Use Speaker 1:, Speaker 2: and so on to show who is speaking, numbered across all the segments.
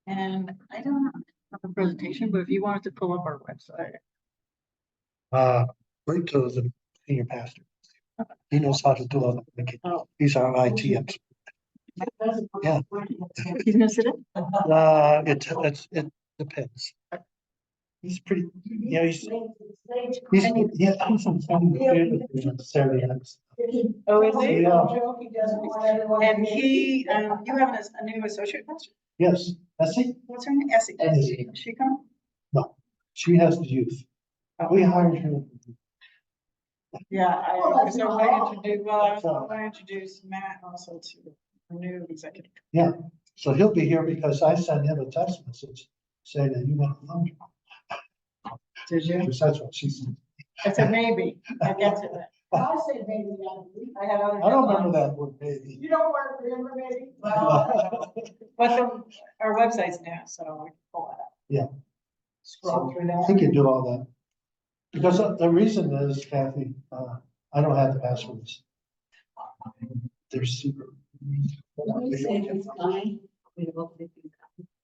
Speaker 1: And I don't have a presentation, but if you wanted to pull up our website.
Speaker 2: Right to the senior pastor. He knows how to do all that.
Speaker 1: Oh.
Speaker 2: He's our IT expert. Yeah.
Speaker 1: He's gonna sit in?
Speaker 2: It depends. He's pretty, you know, he has some fun Saturday nights.
Speaker 1: Oh, is he?
Speaker 2: Yeah.
Speaker 1: And he, you have a new associate pastor?
Speaker 2: Yes, Essie?
Speaker 1: What's her name? Essie.
Speaker 2: Essie.
Speaker 1: Is she coming?
Speaker 2: No, she has the youth. We hired her.
Speaker 1: Yeah, I want to introduce Matt also to our new executive.
Speaker 2: Yeah, so he'll be here because I sent him a text message saying that you got a phone call.
Speaker 1: Did you?
Speaker 2: Because that's what she said.
Speaker 1: I said maybe. I get to that.
Speaker 3: I said maybe.
Speaker 1: I had other.
Speaker 2: I don't remember that word, maybe.
Speaker 3: You don't work for him, maybe?
Speaker 1: But our website's now, so I can pull that up.
Speaker 2: Yeah.
Speaker 1: Scroll through
Speaker 2: I
Speaker 1: that.
Speaker 2: think you do all that. Because the reason is, Kathy, I don't have the passwords. They're secret.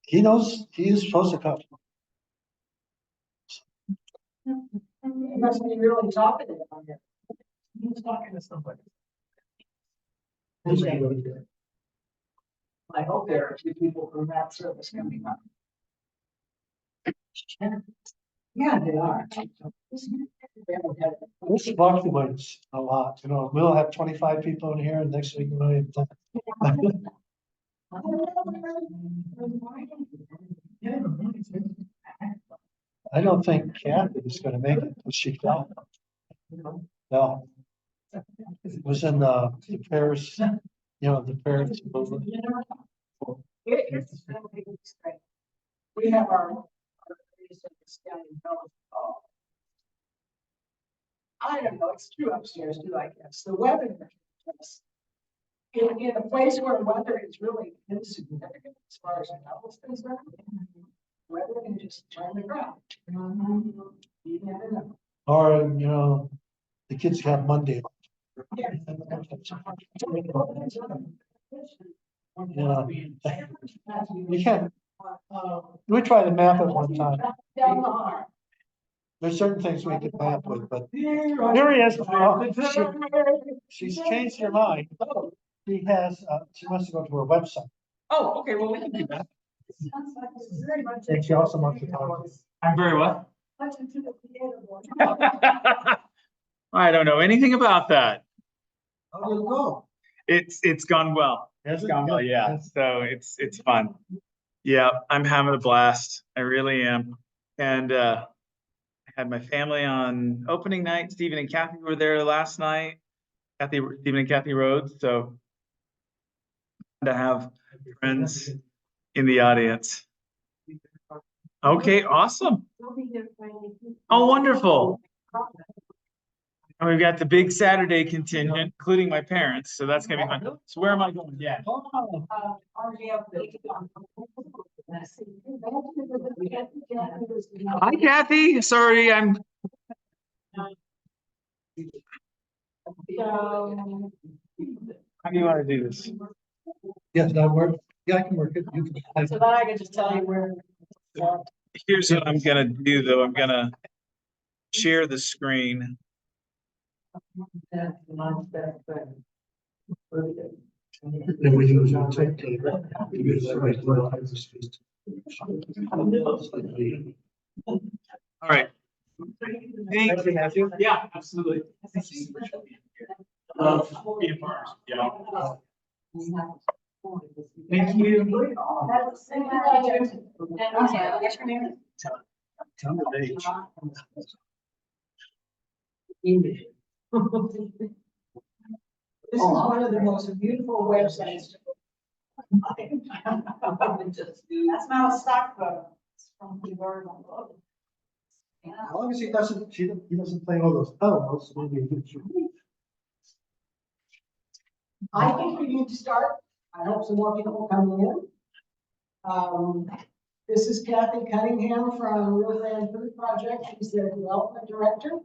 Speaker 2: He knows he is supposed to come.
Speaker 3: He must be really talking to them.
Speaker 1: He's talking to somebody.
Speaker 3: I hope there are a few people from that service coming up. Yeah, they are.
Speaker 2: This fluctuates a lot, you know, we'll have 25 people in here and next week we'll have 10. I don't think Kathy is gonna make it, but she fell. No. It was in the Paris, you know, the Paris movement.
Speaker 3: We have our. I don't know, it's true upstairs too, I guess. The weather. In a place where weather is really insignificant as far as the health is concerned, weather can just turn the ground. You never know.
Speaker 2: Or, you know, the kids have Monday.
Speaker 3: Yeah.
Speaker 2: Yeah. You can't, we tried to map it one time. There's certain things we can map with, but here he is. She's changed her mind. She has, she wants to go to her website.
Speaker 1: Oh, okay, well, we can do that.
Speaker 2: And she also wants to talk.
Speaker 4: I'm very well. I don't know anything about that.
Speaker 2: How did it go?
Speaker 4: It's gone well.
Speaker 2: Has it?
Speaker 4: Gone well, yeah. So it's fun. Yeah, I'm having a blast. I really am. And I had my family on opening night. Stephen and Kathy were there last night. Stephen and Kathy Rhodes. So to have friends in the audience. Okay, awesome. Oh, wonderful. And we've got the big Saturday contingent, including my parents. So that's gonna be fun. So where am I going? Yeah. Hi, Kathy. Sorry, I'm. How do you want to do this?
Speaker 2: Yes, that work. Yeah, I can work it. You can-
Speaker 3: So then I can just tell you where.
Speaker 4: Here's what I'm gonna do, though. I'm gonna share the screen.
Speaker 2: Then we use our tape taker. We use that right to the hyperspace.
Speaker 4: All right. Thank you, Matthew. Yeah, absolutely. Being part, yeah. Thank you.
Speaker 1: What's your name?
Speaker 2: Tell me the age.
Speaker 3: This is one of the most beautiful websites.
Speaker 1: That's not a stock photo. It's from the Oregon Globe.
Speaker 2: As long as he doesn't play all those elements, maybe he gets you.
Speaker 3: I think we need to start. I hope some more people come in. This is Kathi Cunningham from Rio Grande Food Project. She's their development director.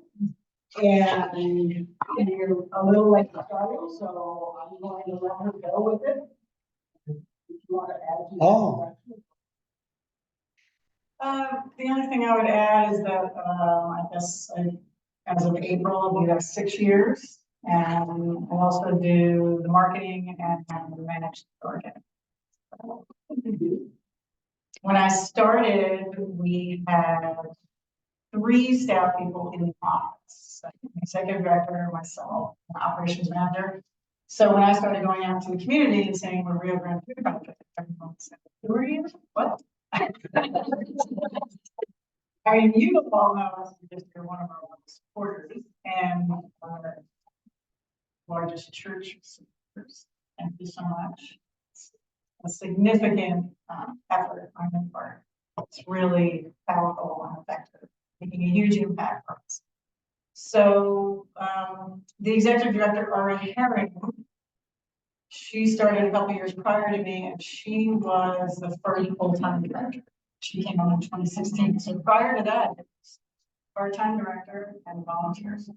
Speaker 3: And you're a little late starting, so I'm going to let her go with it. If you want to add to
Speaker 2: Oh.
Speaker 1: The only thing I would add is that, as of April, we have 6 years. And I also do the marketing and the managed project. When I started, we had 3 staff people in the office, like executive director, myself, and operations manager. So when I started going out to the community and saying we're Rio Grande Food Project, everyone said, "Who are you? What?" I mean, you all know us because you're one of our supporters and our largest church supporters. Thank you so much. It's a significant effort on your part. It's really powerful and effective, making a huge impact for us. So the executive director, Ari Herring, she started a couple years prior to me, and she was the first full-time director. She came on in 2016. So prior to that, it was part-time director and volunteers.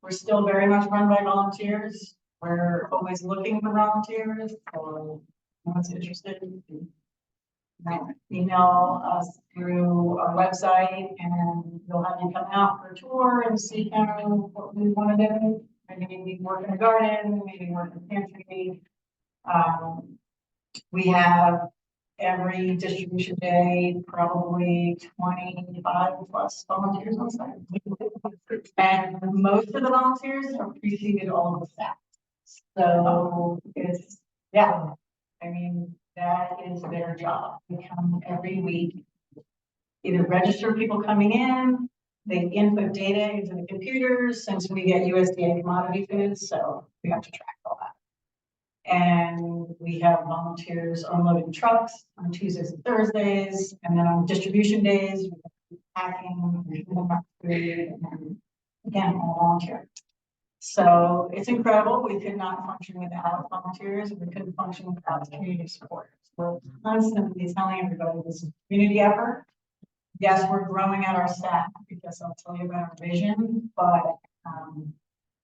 Speaker 1: We're still very much run by volunteers. We're always looking for volunteers, or anyone's interested. Email us through our website, and we'll have you come out for a tour and see kind of what we want to do. Maybe work in the garden, maybe work in the pantry. We have every distribution day, probably 25 plus volunteers on site. And most of the volunteers are preceded all of the staff. So it's, yeah, I mean, that is their job. They come every week, either register people coming in, they input data into the computers, since we get USDA commodity foods, so we have to track all that. And we have volunteers unloading trucks on Tuesdays and Thursdays, and then on distribution days, we're packing, food, and again, all volunteer. So it's incredible. We could not function without volunteers. We couldn't function without community support. We're constantly telling everybody this is a community effort. Yes, we're growing out our staff, because I'll tell you about our vision, but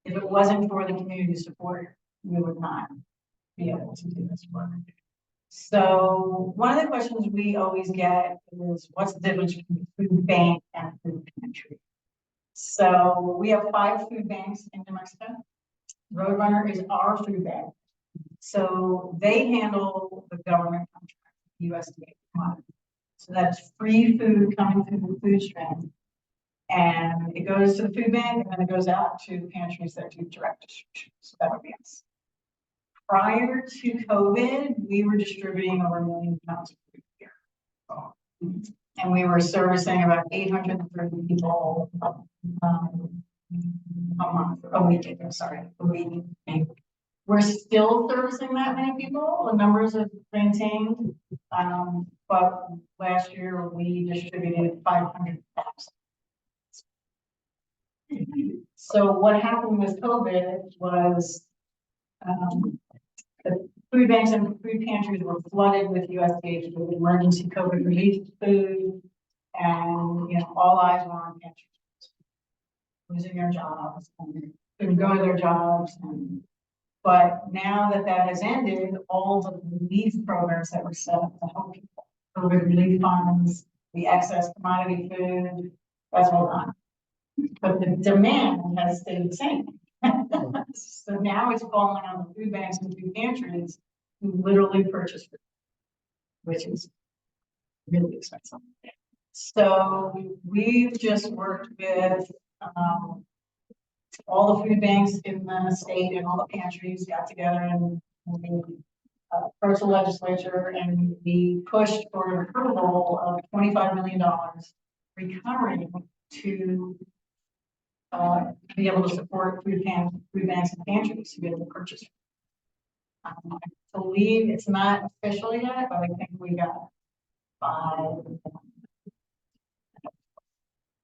Speaker 1: if it wasn't for the community support, we would not be able to do this work. So one of the questions we always get is, what's the difference between food bank and food pantry? So we have 5 food banks in New Mexico. Roadrunner is our food bank. So they handle the government contract, USDA commodity. So that's free food coming through the food stream. And it goes to the food bank, and then it goes out to pantries that do direct distribution. So that would be us. Prior to COVID, we were distributing over 1 million pounds of food a year. And we were servicing about 830 people a week. We're still servicing that many people. The numbers have maintained. But last year we distributed 500,000. So what happened with COVID was the food banks and food pantries were flooded with USDA food, emergency COVID relief food, and all eyes were on pantries, losing their jobs and couldn't go to their jobs. But now that that has ended, all the relief programs that were set up to help people, COVID relief funds, the excess commodity food, that's all gone. But the demand has stayed the same. So now it's falling on the food banks and food pantries who literally purchase food, which is really expensive. So we've just worked with all the food banks in the state, and all the pantries got together, and we approached the legislature, and we pushed for an approval of $25 million recurring to be able to support food banks and pantries to be able to purchase. I believe it's not official yet, but I think we got 5.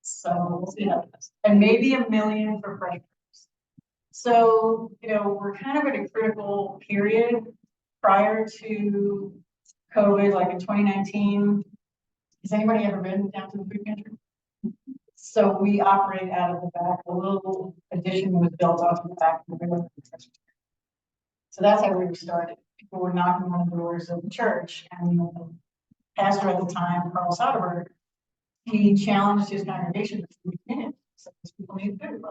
Speaker 1: So we'll see how it goes. And maybe $1 million for fresh produce. So, we're kind of at a critical period prior to COVID, like in 2019. Has anybody ever been down to the food pantry? So we operate out of the back, a little addition was built onto the back. Of the building. So that's how we were started. People were knocking on the doors of the church, and the pastor at the time, Carl Soderberg, he challenged his congregation to food in. So these people need food.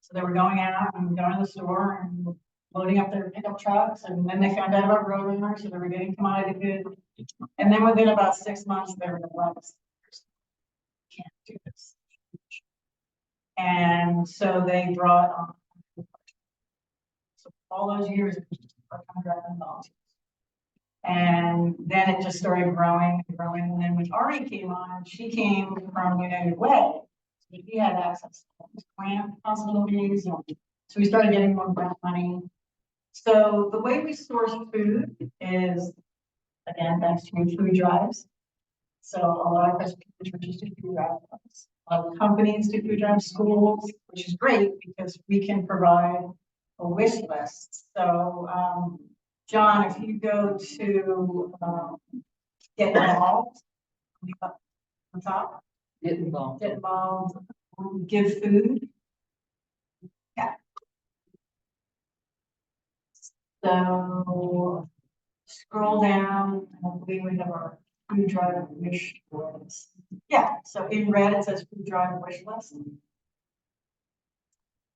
Speaker 1: So they were going out and going to the store and loading up their pickup trucks, and then they found out about Roadrunner, so they were getting commodity food. And then within about 6 months, they were in the last. Can't do this. And so they brought on. So all those years, it was just $100 volunteers. And then it just started growing and growing. And then when Ari came on, she came from United Way. So we had access to grant possibilities. So we started getting more grant money. So the way we source food is, again, thanks to food drives. So a lot of Presbyterian churches do food drives. A lot of companies do food drives, schools, which is great because we can provide a wish list. So, John, if you go to get involved, on the top,
Speaker 3: Get involved.
Speaker 1: get involved, give food. Yeah. So scroll down, and we would have our food drive wish list. Yeah, so in red it says food drive wish list.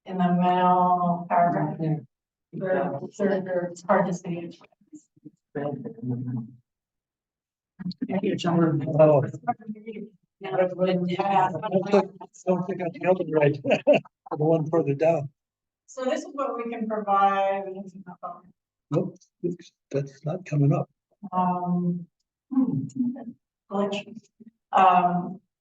Speaker 1: In the middle paragraph, it's hard to see.
Speaker 2: Oh, don't think I nailed it right. The one further down.
Speaker 1: So this is what we can provide.
Speaker 2: Nope, that's not coming up.
Speaker 1: Glitch.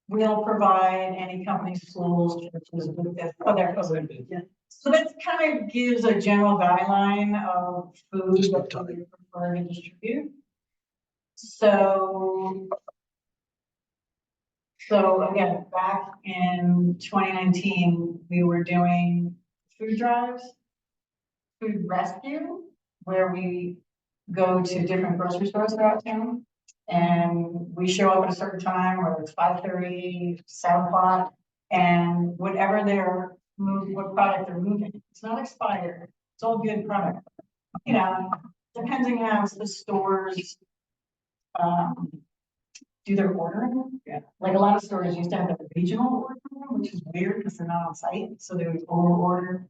Speaker 1: We'll provide any company, schools, churches with this. Oh, there it goes. Yeah. So that kind of gives a general guideline of food that we prefer to distribute. So again, back in 2019, we were doing food drives, food rescue, where we go to different grocery stores throughout town. And we show up at a certain time, whether it's 5:30, 7 o'clock, and whatever what product they're moving, it's not expired. It's all good product. You know, depending on the stores do their ordering. Yeah. Like a lot of stores used to have a regional ordering, which is weird because they're not on site, so they would over order.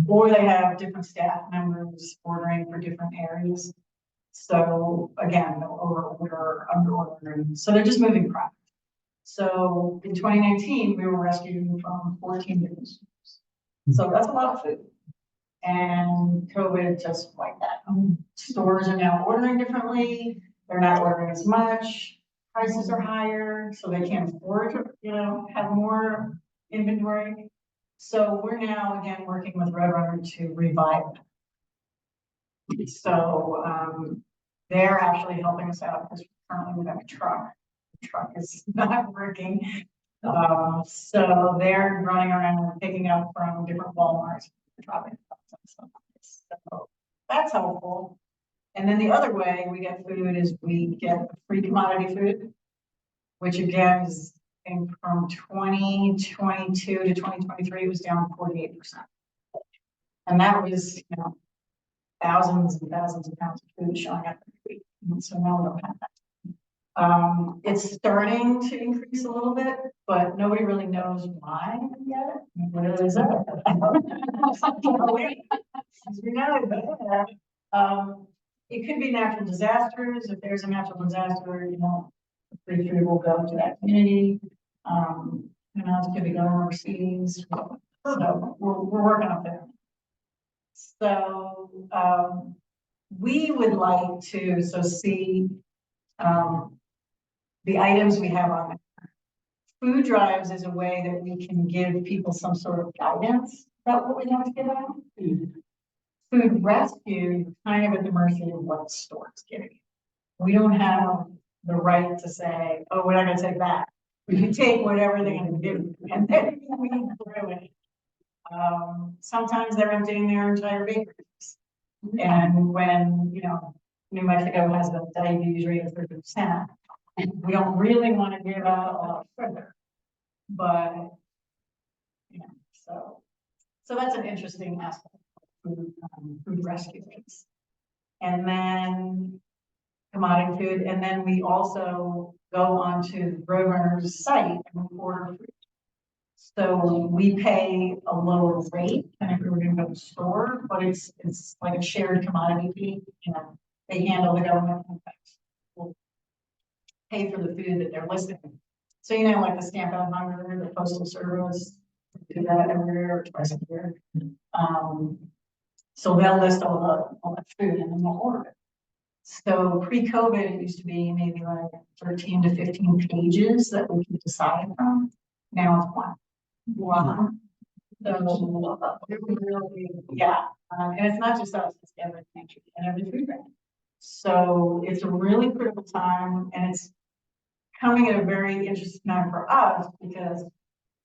Speaker 1: Or they have different staff members ordering for different areas. So again, they'll over order, under order. So they're just moving product. So in 2019, we were rescuing from 14 different stores. So that's a lot of food. And COVID just like that. Stores are now ordering differently. They're not ordering as much. Prices are higher, so they can't afford to, have more inventory. So we're now again working with Roadrunner to revive it. So they're actually helping us out because currently we have a truck. The truck is not working. So they're running around and picking up from different Walmarts, dropping stuff. So that's helpful. And then the other way we get food is we get free commodity food, which again is from 2022 to 2023, it was down 48%. And that was, thousands and thousands of pounds of food showing up every week. And so now we don't have that. It's starting to increase a little bit, but nobody really knows why yet. What is it? It could be natural disasters. If there's a natural disaster, the free food will go to that community. Who knows, could be going overseas. So we're working on that. So we would like to see the items we have on there. Food drives is a way that we can give people some sort of guidance about what we have to get out. Food rescue, kind of at the mercy of what the store is giving. We don't have the right to say, oh, we're not going to take that. We can take whatever they're going to do, and then we throw it. Sometimes they're emptying their entire bakeries. And when, New Mexico has a diabetes rate of 30%, we don't really want to give out a lot further. but, so that's an interesting aspect of food rescue kits. And then commodity food, and then we also go onto the Roadrunner's site and order food. So we pay a lower rate than if we were gonna go to the store, but it's like a shared commodity fee, they handle the government impacts. We'll pay for the food that they're listing. So, like the Stamp Out Hunger, the Postal Service, do that every year or twice a year. So they'll list all the food and then we'll order it. So pre-COVID, it used to be maybe like 13 to 15 pages that we could decide from. Now it's one. Wow. So, yeah, and it's not just us, it's every country and every food bank. So it's a really critical time, and it's coming at a very interesting time for us because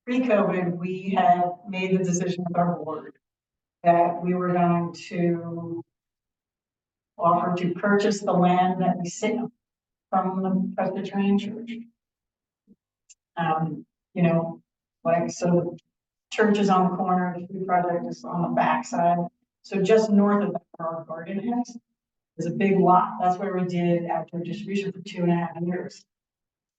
Speaker 1: pre-COVID, we had made the decision with our board that we were going to offer to purchase the land that we sit on from the Presbyterian Church. So church is on the corner, the food project is on the backside. So just north of our garden is a big lot. That's where we did outdoor distribution for 2.5 years.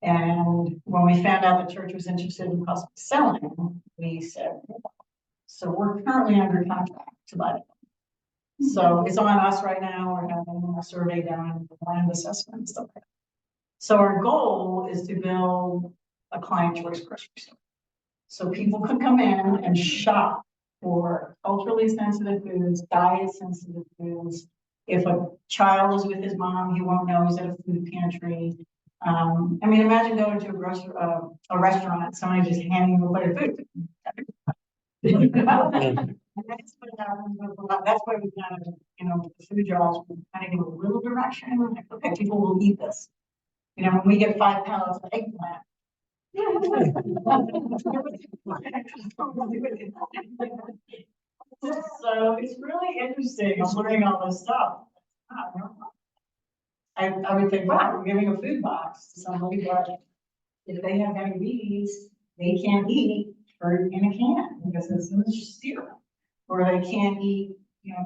Speaker 1: And when we found out the church was interested in possibly selling, we said, so we're currently under contract to buy it. So it's on us right now. We're having a survey done, land assessment and stuff like that. So our goal is to build a client choice grocery store. So people could come in and shop for culturally sensitive foods, diet sensitive foods. If a child is with his mom, he won't know he's at a food pantry. Imagine going to a restaurant, somebody just handing you a plate of food. That's what happens with a lot. That's why we kind of, with the food jobs, we kind of give a little direction. Like, okay, people will eat this. When we get 5 pounds of eggplant. So it's really interesting. I'm learning all this stuff. I would think, wow, we're giving a food box to somebody, but if they have diabetes, they can't eat fruit in a can because it's in the syrup, or they can't eat,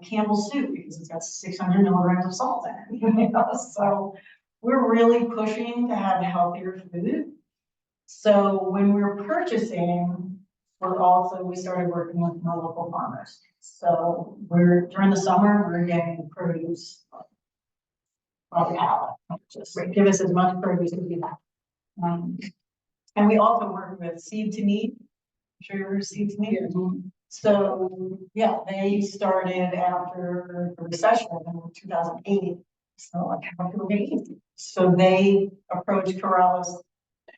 Speaker 1: Campbell's soup because it's got 600 milligrams of salt in it. So we're really pushing to have healthier food. So when we're purchasing, we started working with more local farmers. So during the summer, we're getting produce by the pallet. Just give us as much produce as we have. And we also work with Seed to Need. I'm sure you heard of Seed to Need. So yeah, they started after the recession in 2008. So like, how can we eat? So they approached Corrales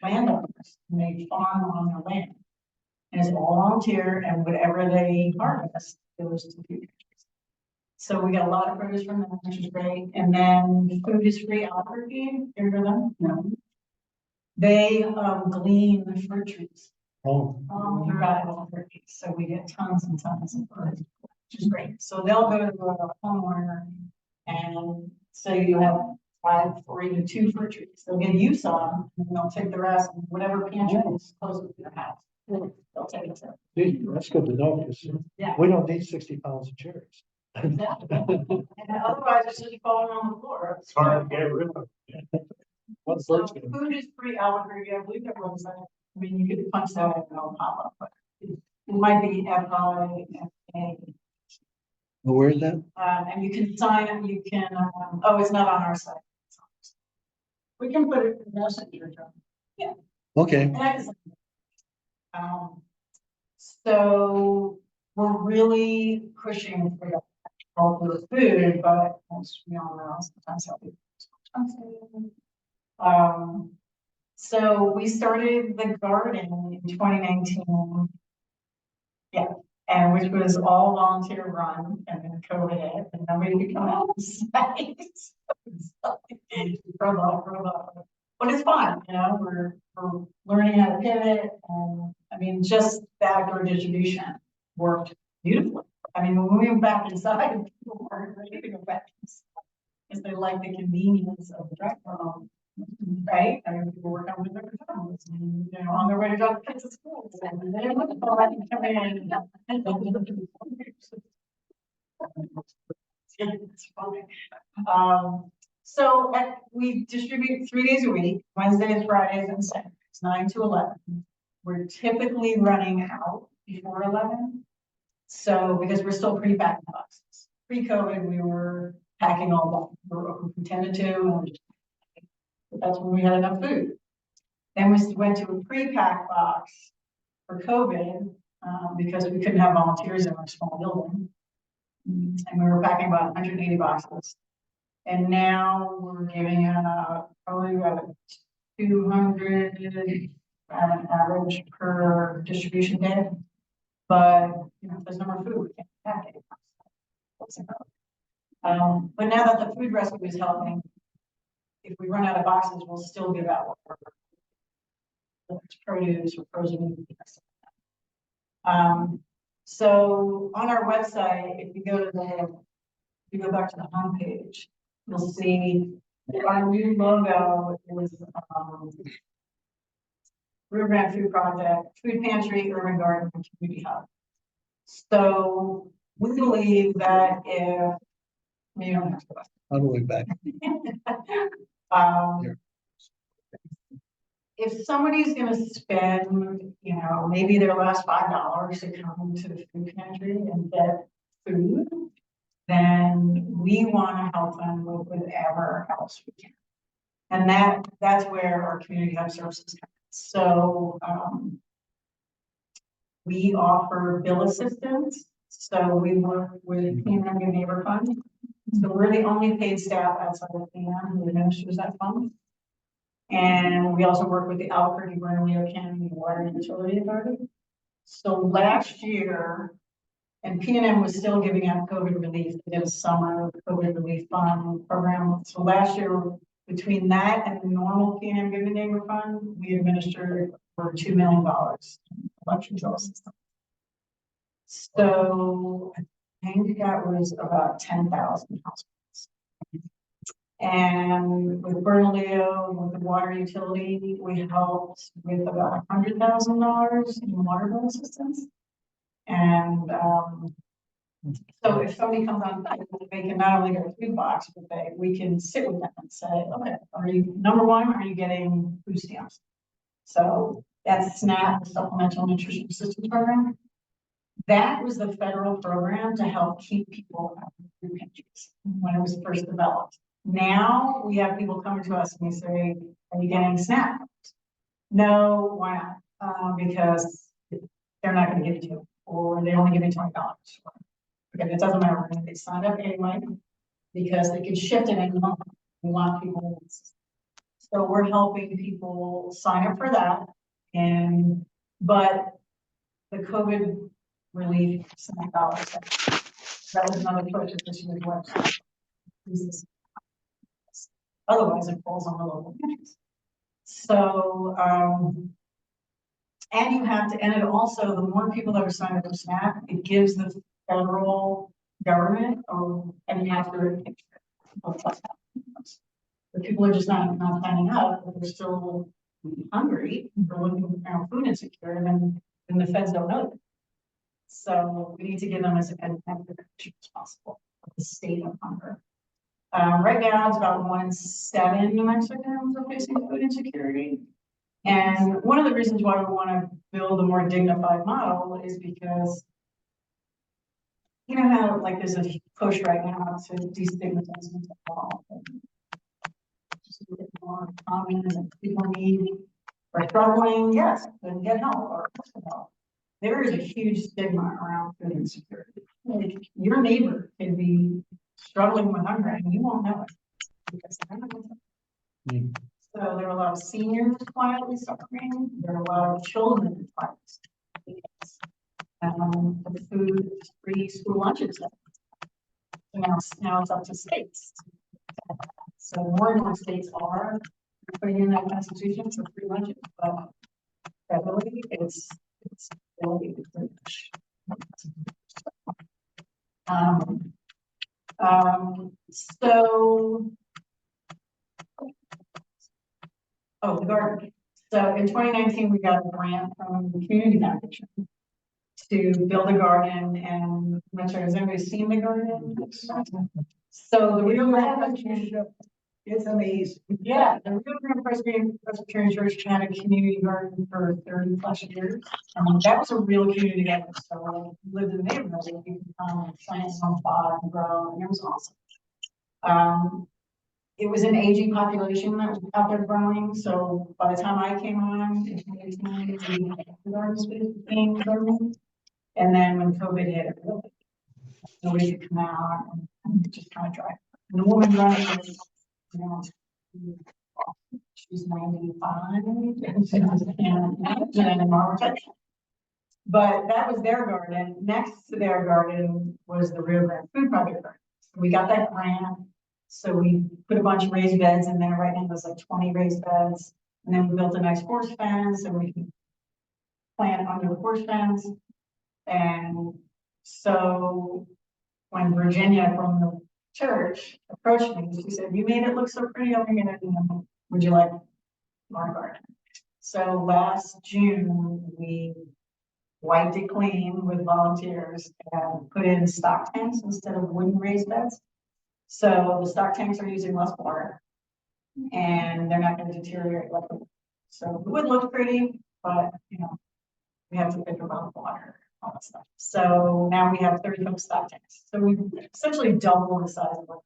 Speaker 1: landowners, and they farm on their land. And it's all volunteer, and whatever they harvest goes to food pantries. So we got a lot of produce from them, which is great. And then Food is Free Albuquerque, you hear them? No. They glean the fruit trees.
Speaker 2: Oh.
Speaker 1: Throughout Albuquerque. So we get tons and tons of fruit, which is great. So they'll go to a homeowner, and so you have 5 or even 2 fruit trees. They'll give you some, and they'll take the rest, and whatever pantry is close to your house, they'll take it to.
Speaker 2: Gee, that's good to know, because
Speaker 1: Yeah.
Speaker 2: we don't need 60 pounds of cherries.
Speaker 1: Exactly. And otherwise, it's just falling on the floor.
Speaker 2: It's hard to get rid of. What's
Speaker 1: So
Speaker 2: first?
Speaker 1: Food is Free Albuquerque, I believe that website. You could punch that in and it'll pop up, but it might be FIFA.
Speaker 2: Where is that?
Speaker 1: And you can sign it, it's not on our site. We can put it in the messenger. Yeah.
Speaker 2: Okay.
Speaker 1: So we're really pushing for all the food, but as we all know, sometimes healthy. So we started the garden in 2019. Yeah, and which was all volunteer run, and then COVID hit, and nobody could come out and say. But it's fun, we're learning how to pivot, and just the outdoor distribution worked beautifully. When we went back inside, people weren't ready to go back inside because they like the convenience of the drive home. Right? I mean, people work on with their families and, you know, on their way to drop kids at school. And they're looking for that and come in. It's funny. So we distribute 3 days a week, Wednesdays, Fridays, and Saturdays, 9 to 11. We're typically running out before 11. So, because we're still pretty packed in boxes. Pre-COVID, we were packing all day. We were open from 10 to 2. But that's when we had enough food. Then we went to a pre-packed box for COVID, because we couldn't have volunteers in our small building. And we were packing about 180 boxes. And now we're giving out probably about 200 at an average per distribution day. But, you know, if there's no more food, we can't pack it. But now that the food rescue is helping, if we run out of boxes, we'll still give out whether it's produce or frozen meat. So on our website, if you go back to the homepage, you'll see our new logo is Rio Grande Food Project, Food Pantry, Urban Garden, and Community Hub. So we believe that if you don't have to
Speaker 2: All the way back.
Speaker 1: If somebody's gonna spend, you know, maybe their last $5 to come to the food pantry and get food, then we want to help them with whatever else we can. And that's where our community hub services come in. So we offer bill assistance. So we work with P&M Good Neighbor Fund. So we're the only paid staff outside of P&M who administers that fund. And we also work with the Albuquerque Bernalillo County Water and Utility Authority. So last year, and P&M was still giving out COVID relief. They did a summer COVID relief fund program. So last year, between that and the normal P&M Good Neighbor Fund, we administered over $2 million in election bill system. So I think that was about 10,000 households. And with Bernalillo, with the water utility, we helped with about $100,000 in water bill assistance. And so if somebody comes on, they can not only get a food box, but we can sit with them and say, okay, are you, number one, are you getting food stamps? So that's SNAP, the Supplemental Nutrition Assistance Program. That was the federal program to help keep people out of food pantries when it was first developed. Now we have people coming to us and we say, are you getting SNAP? No, why not? Because they're not going to give it to you, or they only give you $20. Okay, it doesn't matter when they signed up anyway, because they can shift it any moment. We want people. So we're helping people sign up for that. But the COVID relief $7, that was another purchase this year's website. Otherwise it falls on the local pantries. So and you have to, and it also, the more people that are signed up for SNAP, it gives the federal government an accurate picture of what's happening. But people are just not signing up, but they're still hungry, they're looking for food insecure, and then the feds don't know that. So we need to give them as accurate picture as possible of the state of hunger. Right now, it's about 1 in 7 New Mexicans are facing food insecurity. And one of the reasons why we want to build a more dignified model is because, you know how like there's a push right now to destigmatize mental health. Just a bit more common, and people need or struggling, yes, then get help or help. There is a huge stigma around food insecurity. Like your neighbor can be struggling with hunger and you won't know it because they're not with it. So there are a lot of seniors quietly suffering. There are a lot of children quietly suffering because the food free school lunches. So now it's up to states. So more and more states are putting in that constitution for free lunches, but federally it's really pretty much. So Oh, the garden. So in 2019, we got a grant from the Community Foundation to build a garden, and I'm not sure, has anybody seen the garden? So the Rio Grande,
Speaker 3: It's amazing.
Speaker 1: yeah, the Rio Grande Presbyterian Church had a community garden for 30+ years. That was a real community garden, so we lived in the neighborhood, and you could come and plant on pot and grow, and it was awesome. It was an aging population that was out there growing, so by the time I came on, in 2018, the garden space became growing. And then when COVID hit, it really, nobody could come out and just kind of dry. And the woman running it, you know, she's 95, and she was in March. But that was their garden. Next to their garden was the Rio Grande Food Project garden. So we got that grant. So we put a bunch of raised beds in there. Right now there's like 20 raised beds. And then we built a nice horse fence, and we can plant under the horse fence. And so when Virginia from the church approached me, she said, "You made it look so pretty over here. Would you like our garden?" So last June, we wiped it clean with volunteers and put in stock tanks instead of wooden raised beds. So the stock tanks are using less water and they're not going to deteriorate like the wood. So the wood looks pretty, but you know, we have to think about water, all that stuff. So now we have 30-foot stock tanks. So we essentially doubled the size of it.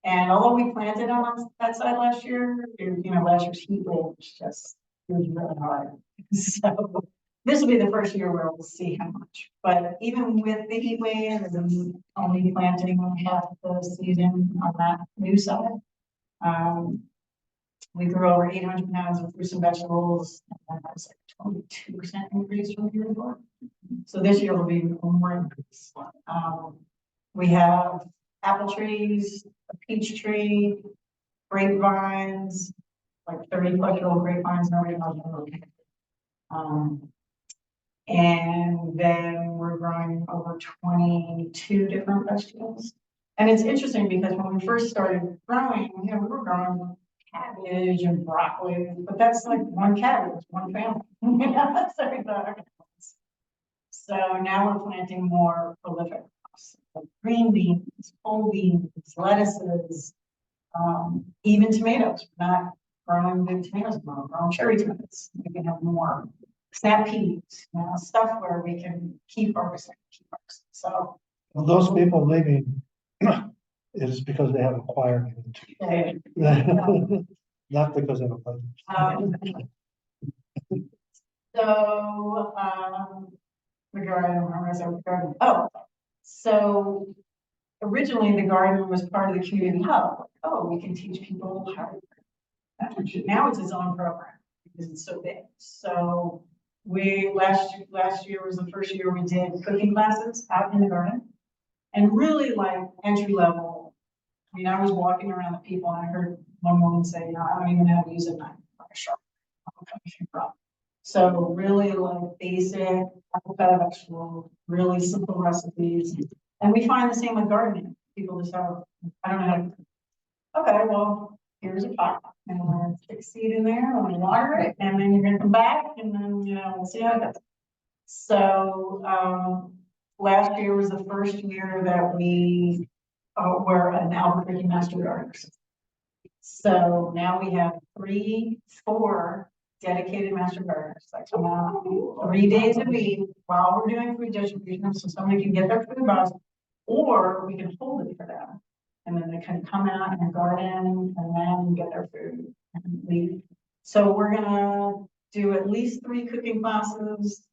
Speaker 1: And although we planted on that side last year, last year's heat wave was just, it was really hard. So this will be the first year where we'll see how much. But even with the heat wave and only planting half the season on that new side, we grew over 800 pounds of fruits and vegetables, and that was like 22% increase from the year before. So this year will be more increase. We have apple trees, a peach tree, grapevines, like 30-plus-year-old grapevines, nobody knows them. And then we're growing over 22 different vegetables. And it's interesting because when we first started growing, we were growing cabbage and broccoli, but that's like one cabbage, one family. So we thought, okay. So now we're planting more prolific crops, like green beans, pole beans, lettuces, even tomatoes. We're not growing big tomatoes anymore, we're growing cherry tomatoes. We can have more snap peas, stuff where we can keep harvesting. So
Speaker 2: Well, those people leaving, it is because they have acquired it. Not because of a budget.
Speaker 1: So originally the garden was part of the community hub. Oh, we can teach people how to. Now it's its own program because it's so big. So we last year was the first year we did cooking classes out in the garden, and really like entry level. I mean, I was walking around the people and I heard one woman say, I don't even know how to use a knife, like a sharp. So really like basic apple cut vegetable, really simple recipes. And we find the same with gardening. People just have, I don't know how to. Okay, well, here's a pot, and we're gonna stick seed in there, and we water it, and then you're gonna come back, and then we'll see how it goes. So last year was the first year that we were an Albuquerque Master Gardeners. So now we have 4 dedicated master gardeners that come out 3 days a week while we're doing food distribution, so somebody can get their food box, or we can hold it for them. And then they can come out and garden and then get their food and leave. So we're gonna do at least 3 cooking classes.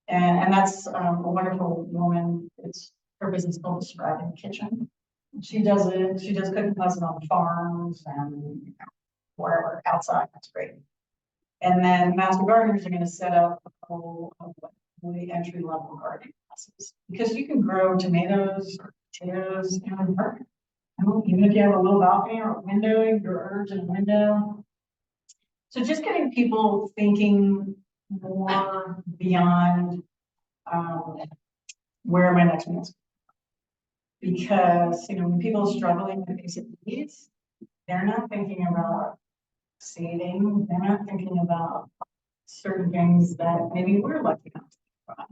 Speaker 1: And that's a wonderful woman. Her business is called the Scribe Kitchen. She does cooking classes on farms and wherever outside. That's great. And then master gardeners are going to set up a couple of really entry level gardening classes, because you can grow tomatoes or potatoes in an apartment. Even if you have a little balcony or a window, your herbs in a window. So just getting people thinking more beyond where my next meal is. Because when people are struggling with basic needs, they're not thinking about saving, they're not thinking about certain things that maybe we're lucky enough to think about.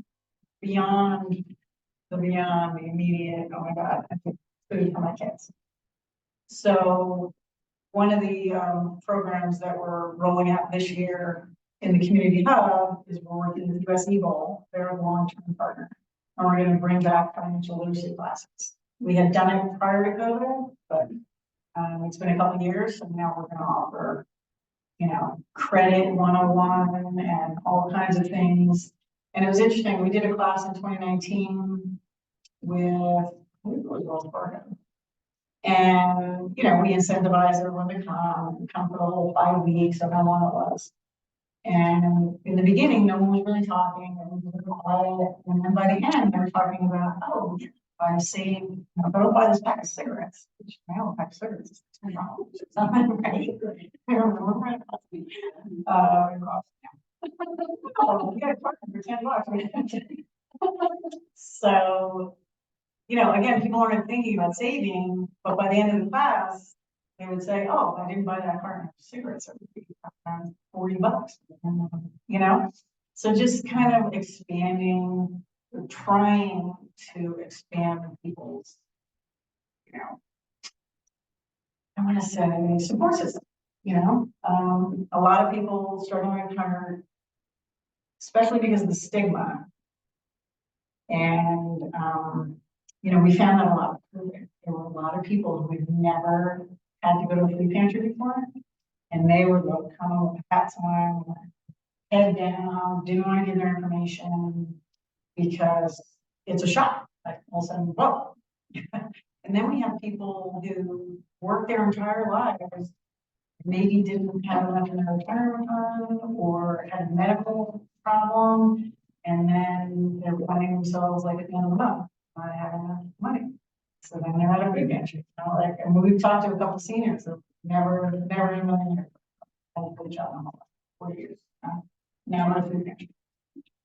Speaker 1: Beyond the immediate, oh my God, I think food for my kids. So one of the programs that we're rolling out this year in the community hub is we're working with US Eagle, they're a long-term partner. And we're gonna bring back financial literacy classes. We had done it prior to COVID, but it's been a couple of years, so now we're gonna offer, you know, credit 101 and all kinds of things. And it was interesting, we did a class in 2019 with, I believe it was Wells Fargo. And, you know, we incentivized everyone to come for the whole 5 weeks or how long it was. And in the beginning, no one was really talking, and we were quiet. And then by the end, they were talking about, oh, I'm saying, if I don't buy this pack of cigarettes, which I don't pack of cigarettes, it's $10. Something, right? I don't remember what it cost. Oh, we got a partner for $10. So, you know, again, people aren't thinking about saving, but by the end of the class, they would say, oh, I didn't buy that carton of cigarettes, it would be $40, you know? So just kind of expanding, trying to expand people's, you know, I want to say support system, you know? A lot of people struggling with hunger, especially because of the stigma. And, you know, we found that a lot. There were a lot of people who had never had to go to a food pantry before, and they would come with hats on, head down, didn't want to give their information because it's a shock. Like all of a sudden, whoa. And then we have people who work their entire lives, maybe didn't have enough in their retirement fund or had a medical problem, and then they're finding themselves like at the end of the month, not having enough money. So then they're at a food pantry, you know, like, and we've talked to a couple of seniors that never in a million years had a good job in the last 4 years. Now we're at a food pantry.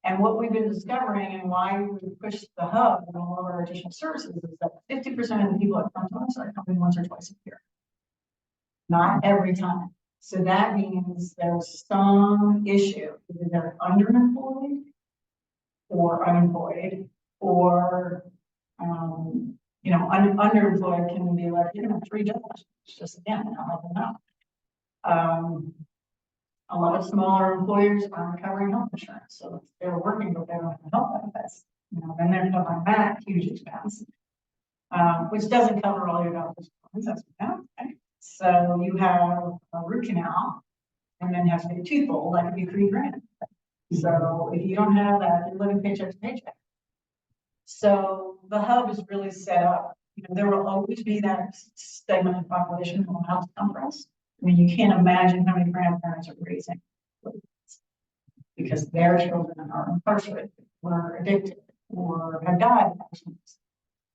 Speaker 1: And what we've been discovering and why we push the hub and all of our additional services is that 50% of the people that come to us are coming once or twice a year. Not every time. So that means there's some issue, either they're underemployed or unemployed, or you know, underemployed can be like, you know, 3 jobs. It's just again, not helping out. A lot of smaller employers aren't covering health insurance, so if they're working but they don't have health benefits, you know, then they're covering that huge expense, which doesn't cover all your doctor's appointments. Okay? So you have a root canal, and then you have to get a tooth pulled, that could be $3,000. So if you don't have that, you're living paycheck to paycheck. So the hub is really set up. You know, there will always be that segment of population who will have to come for us. I mean, you can't imagine how many grandparents are raising because their children are incarcerated, or addicted, or have died,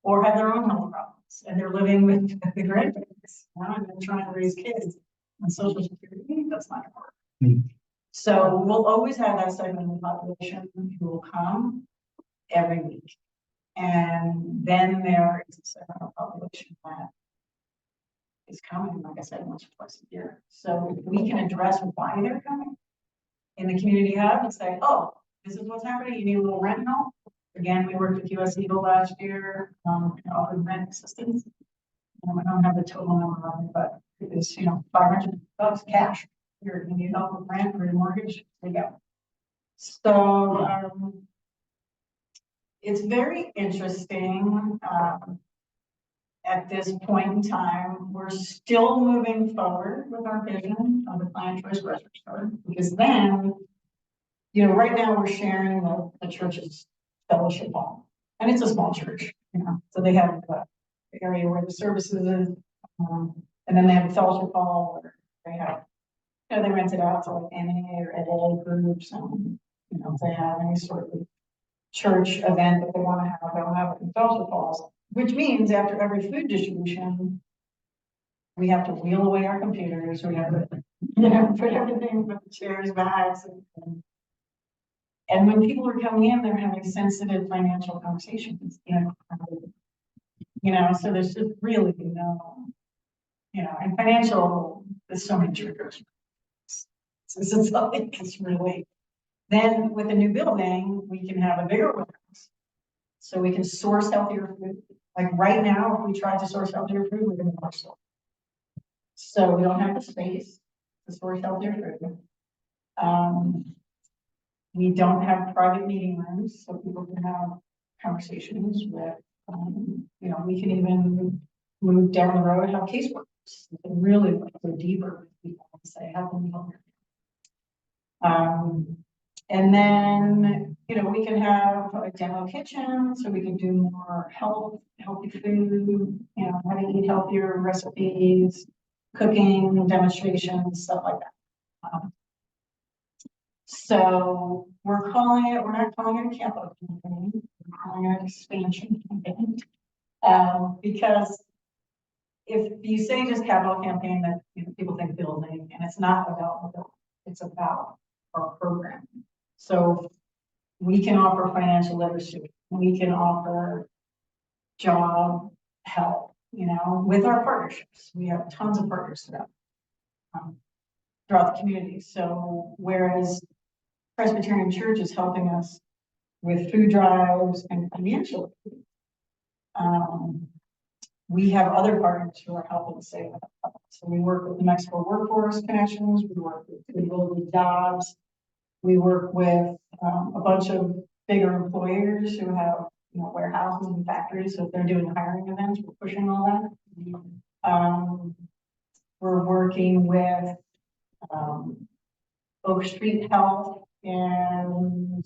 Speaker 1: or have their own health problems, and they're living with the grandparents. Now they're trying to raise kids on Social Security. That's not gonna work. So we'll always have that segment of the population who will come every week. And then there is a segment of population that is coming, like I said, once or twice a year. So if we can address why they're coming in the community hub and say, oh, this is what's happening, you need a little rent help. Again, we worked with US Eagle last year, and offered rent assistance. I don't have the total number on it, but it was, you know, $500 cash. You need help with rent or your mortgage, there you go. So it's very interesting. At this point in time, we're still moving forward with our vision of the Client Choice Grocery Store, because then, you know, right now we're sharing the church's fellowship hall, and it's a small church, you know, so they have the area where the services is, and then they have a fellowship hall where they have, you know, they rent it out to like NA or AA groups, and, you know, if they have any sort of church event that they want to have, they'll have it in fellowship halls. Which means after every food distribution, we have to wheel away our computers, we have to, you know, put everything, put the chairs, bags, and when people are coming in, they're having sensitive financial conversations, you know, so there's just really no, you know, and financial, there's so many triggers. So it's like, it's really, then with the new building, we can have a bigger warehouse. So we can source healthier food. Like right now, if we try to source healthier food, we're gonna our store. So we don't have the space to source healthier food. We don't have private meeting rooms, so people can have conversations with, you know, we can even move down the road, have caseworkers. We can really like, go deeper with people and say, how can we help you? And then, you know, we can have a demo kitchen, so we can do more healthy food, you know, how to eat healthier recipes, cooking demonstrations, stuff like that. So we're calling it, we're not calling it a camp out campaign, we're calling it an expansion campaign. Because if you say just capital campaign, that, you know, people think building, and it's not about the building, it's about our program. So we can offer financial literacy, we can offer job help, you know, with our partnerships. We have tons of partners throughout the community. So whereas Presbyterian Church is helping us with food drives and financial, we have other partners who are helping save that. So we work with the Mexico Workforce Connections, we work with Good Jobs, we work with a bunch of bigger employers who have, you know, warehouses and factories. So if they're doing hiring events, we're pushing all that. We're working with Oak Street Health and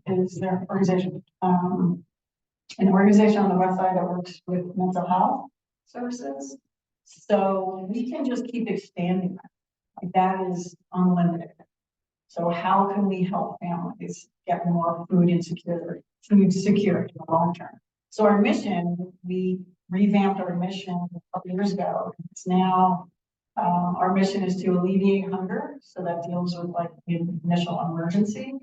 Speaker 1: is their organization, an organization on the west side that works with mental health services. So we can just keep expanding that. Like that is unlimited. So how can we help families get more food security in the long term? So our mission, we revamped our mission a couple years ago. It's now, our mission is to alleviate hunger. So that deals with like the initial emergency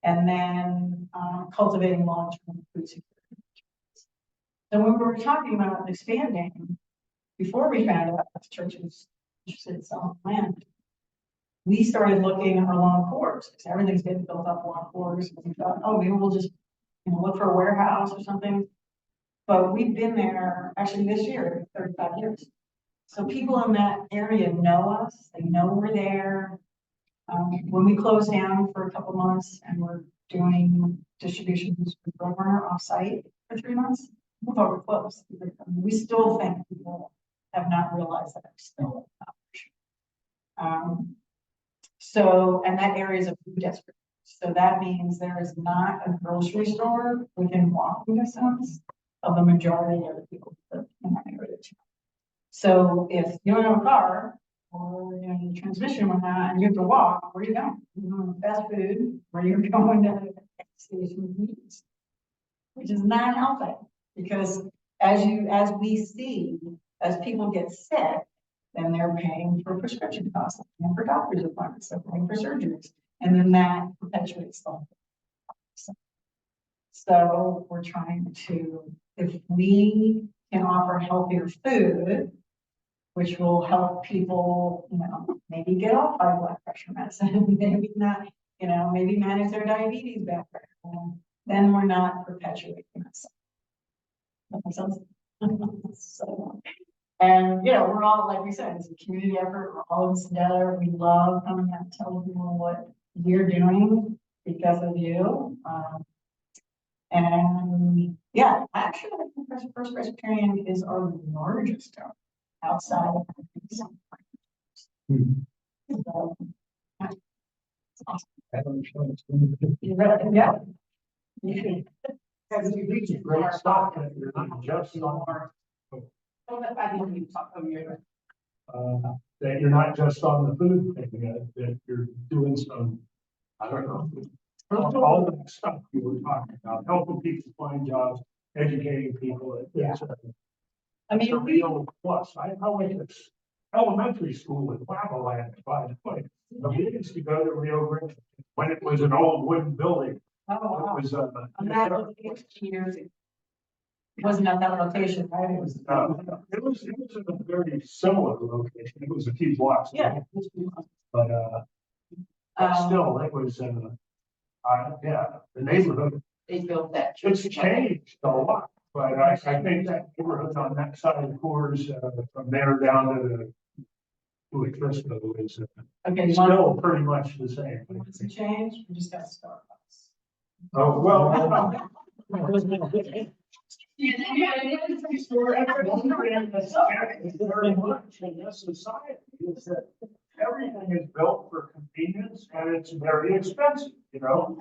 Speaker 1: and then cultivating long-term food security. So when we were talking about expanding, before we found out that the church was interested in selling land, we started looking along cores because everything's getting built up along cores. And we thought, oh, maybe we'll just, you know, look for a warehouse or something. But we've been there actually this year, 35 years. So people in that area know us, they know we're there. When we close down for a couple months and we're doing distributions with Roadrunner off-site for 3 months, we thought we're closed. We still think people have not realized that we're still an option. So, and that area is a food district. So that means there is not a grocery store within walking distance of the majority of the people that live in that area. So if you don't have a car or you know, your transmission went out and you have to walk, where are you going? You're going to fast food, or you're going to the station meetings, which is not helping because as we see, as people get sick, then they're paying for prescription costs and for doctor's appointments, they're paying for surgeries, and then that perpetuates the whole thing. So we're trying to, if we can offer healthier food, which will help people, you know, maybe get off high blood pressure medicine, maybe not, you know, maybe manage their diabetes better, then we're not perpetuating this. That makes sense? So, and you know, we're all, like we said, it's a community effort. We're all in this together. We love coming out and telling people what we're doing because of you. And yeah, actually, I think First Presbyterian is our largest donor outside of so, it's awesome. You read it? Yeah.
Speaker 3: Because you reach a great spot that you're not just on that you're not just on the food thing, that you're doing some, I don't know, all the stuff you were talking about, helping people find jobs, educating people. It's
Speaker 1: I mean,
Speaker 3: a real plus. I went to elementary school in Wabaland, by the way. We used to go to Rio Grande when it was an old wooden building.
Speaker 1: oh, wow.
Speaker 3: It was
Speaker 1: On that location, years ago. It wasn't at that location, right? It was.
Speaker 3: it was in a very similar location. It was a few blocks.
Speaker 1: Yeah.
Speaker 3: But, still, it was, yeah, the neighborhood,
Speaker 5: They built that
Speaker 3: it's
Speaker 5: church.
Speaker 3: changed a lot. But I think that neighborhood on that side of the Coors, from there down to Frisco is
Speaker 1: Okay, you want,
Speaker 3: still pretty much the same.
Speaker 1: you want some change? We just got Starbucks.
Speaker 3: Oh, well. Very much in this society is that everything is built for convenience and it's very expensive, you know?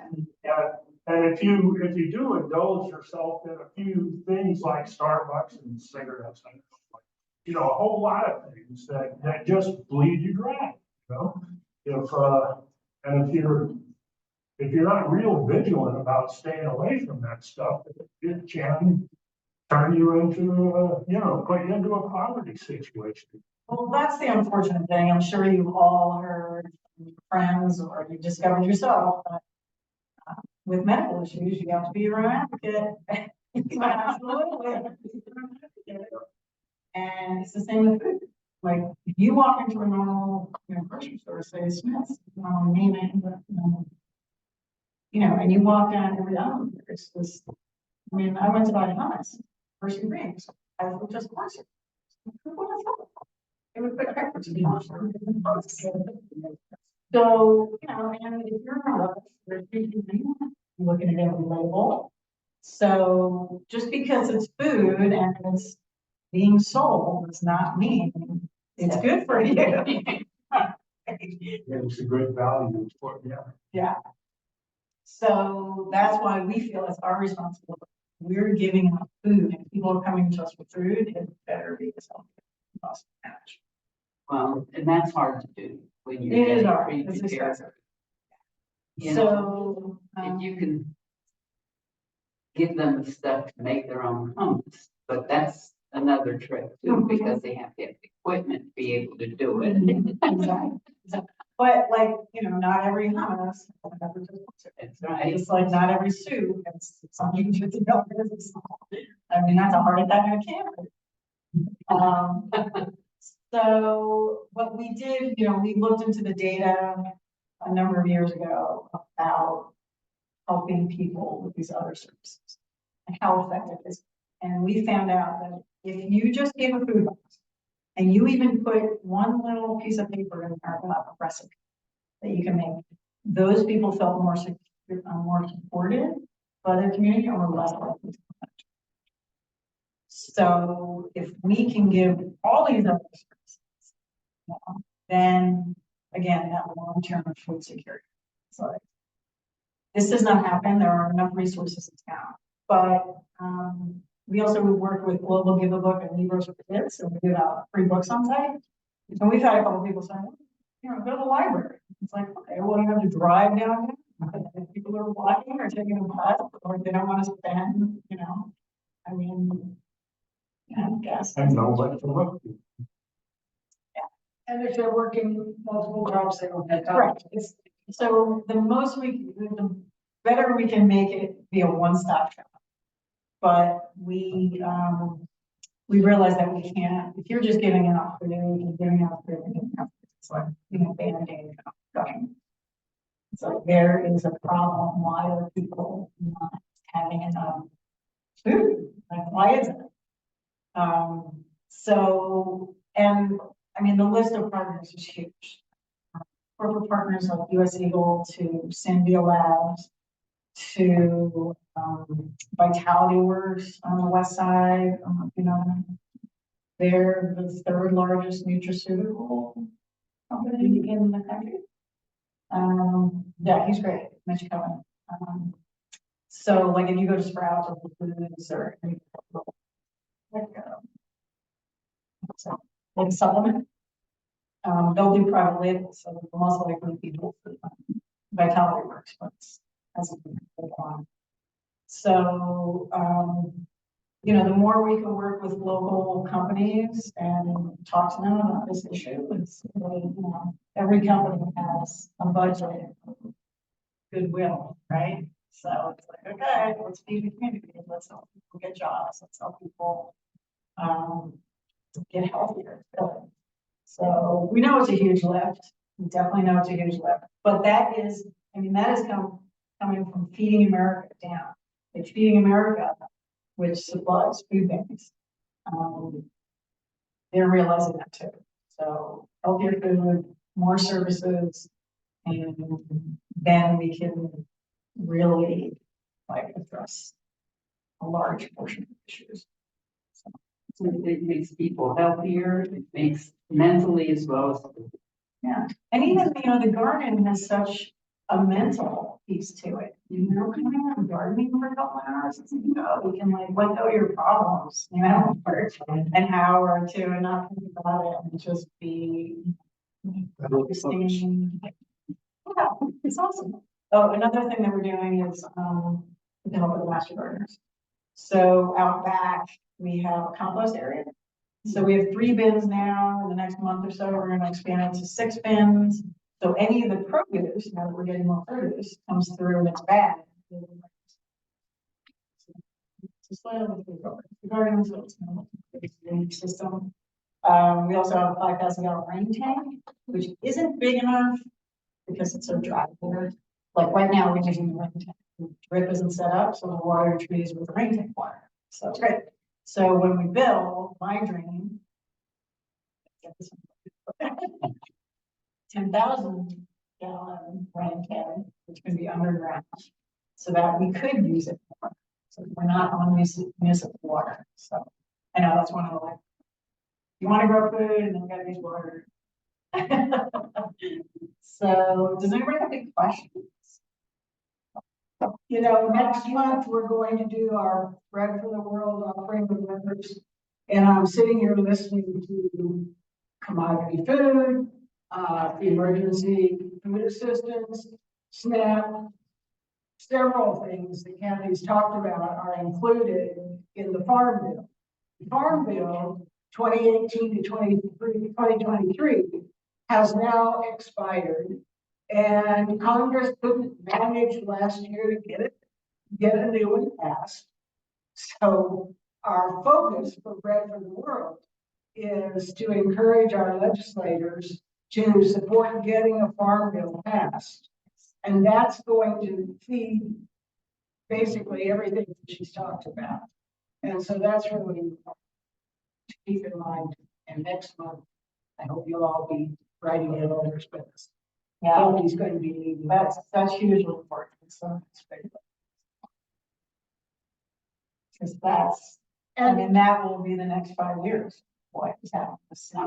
Speaker 3: And if you do indulge yourself in a few things like Starbucks and cigarettes, and you know, a whole lot of things that just bleed you dry, you know? And if you're not real vigilant about staying away from that stuff, it can turn you into, put you into a poverty situation.
Speaker 1: Well, that's the unfortunate thing. I'm sure you've all heard from your friends or you discovered yourself. But, with medical issues, you have to be your own advocate. Absolutely. And it's the same with food. Like if you walk into a normal, grocery store, say Smith's, name it, but, and you walk down every aisle, it's just, I went to buy hummus, first ingredients. I was just closer. It was quick breakfast. So, and if you're not, looking at every label. So just because it's food and it's being sold does not mean it's good for you.
Speaker 3: It's a good value for it, yeah.
Speaker 1: Yeah. So that's why we feel it's our responsibility. We're giving out food and people are coming to us for food, it better be as healthy as possible.
Speaker 5: Well, and that's hard to do when you're.
Speaker 1: It is
Speaker 5: getting
Speaker 1: hard, it's
Speaker 5: pre-prepared.
Speaker 1: expensive.
Speaker 5: You know,
Speaker 1: So,
Speaker 5: if you can give them the stuff to make their own hummus, but that's another trick too, because they have to have equipment to be able to do it.
Speaker 1: Exactly. But like, not every hummus.
Speaker 5: That's right.
Speaker 1: It's like not every soup, it's something $50. That's a heart attack in a can. So what we did, we looked into the data a number of years ago about helping people with these other services and how effective it is. And we found out that if you just gave a food box and you even put one little piece of paper in there about a recipe that you can make, those people felt more secure, more supported by their community or less likely to come. So if we can give all these other services, then again, that long-term food security. So this does not happen. There are enough resources in town, but we also work with Global Give a Book and Libros for Kids, and we give out free books on site. And we've had a couple of people say, go to the library. It's like, okay, well, you have to drive down there. If people are walking or taking a bus, or they don't want to spend, I guess.
Speaker 3: And nobody to look to.
Speaker 1: And if they're working multiple jobs, they don't have time. Right. So the better we can make it be a one-stop shop. But we realize that we can't, if you're just giving out food and giving out food, it's like, band-aid discussion. So there is a problem. Why are people not having enough food? Like, why is it? The list of partners is huge. Corporate partners like US Eagle to Sanvia Labs to Vitality Works on the west side. They're the third largest nutraceutical company in the country. Yeah, he's great, Mitch Cohen. So like if you go to Sprouts or Foods or like a supplement, they'll do private labels, so they'll most likely be Vitality Works, but hasn't been on. So, the more we can work with local companies and talk to them about this issue, it's really, every company has a budget, goodwill, right? So it's like, okay, let's feed the community, let's help people get jobs, let's help people get healthier. So we know it's a huge lift. We definitely know it's a huge lift, but that is, I mean, that is coming from Feeding America down. Like Feeding America, which supplies food banks. They're realizing that too. So healthier food, more services, and then we can really like address a large portion of issues.
Speaker 5: So it makes people healthier, it makes mentally as well as.
Speaker 1: Yeah, and even, you know, the garden has such a mental piece to it. You know, coming out and gardening for a couple hours, it's like, oh, you can like let go of your problems, you know, for an hour or two and not think about it and just be focusing. Yeah, it's awesome. Oh, another thing that we're doing is, with the help of the master gardeners. So out back, we have a compost area. So we have 3 bins now. In the next month or so, we're gonna expand it to 6 bins. So any of the produce, now that we're getting more produce, comes through and it's bad. It's the garden, so it's kind of like a drainage system. We also have a 5,000-gallon rain tank, which isn't big enough because it's so dry here. Like right now, we're using the rain tank. The drip isn't set up, so the water trees with the rain tank water. So it's great. So when we build my dream, 10,000-gallon rain tank, which can be underground, so that we could use it more. So we're not on municipal water. So I know that's one of the, like, you want to grow food and then you gotta use water. So does anybody have any questions?
Speaker 6: You know, next month, we're going to do our Bread for the World offering of members. And I'm sitting here listening to commodity food, emergency food assistance, SNAP. Several things that Kathy's talked about are included in the Farm Bill. The Farm Bill 2018 to 2023 has now expired. And Congress couldn't manage last year to get a new one passed. So our focus for Bread for the World is to encourage our legislators to support getting a farm bill passed. And that's going to feed basically everything that she's talked about. And so that's really important to keep in mind. And next month, I hope you'll all be writing in letters with us.
Speaker 1: Yeah,
Speaker 6: He's going to be needing
Speaker 1: that's hugely important. So it's great. Because that's, I mean, that will be the next 5 years. What is happening?
Speaker 5: I said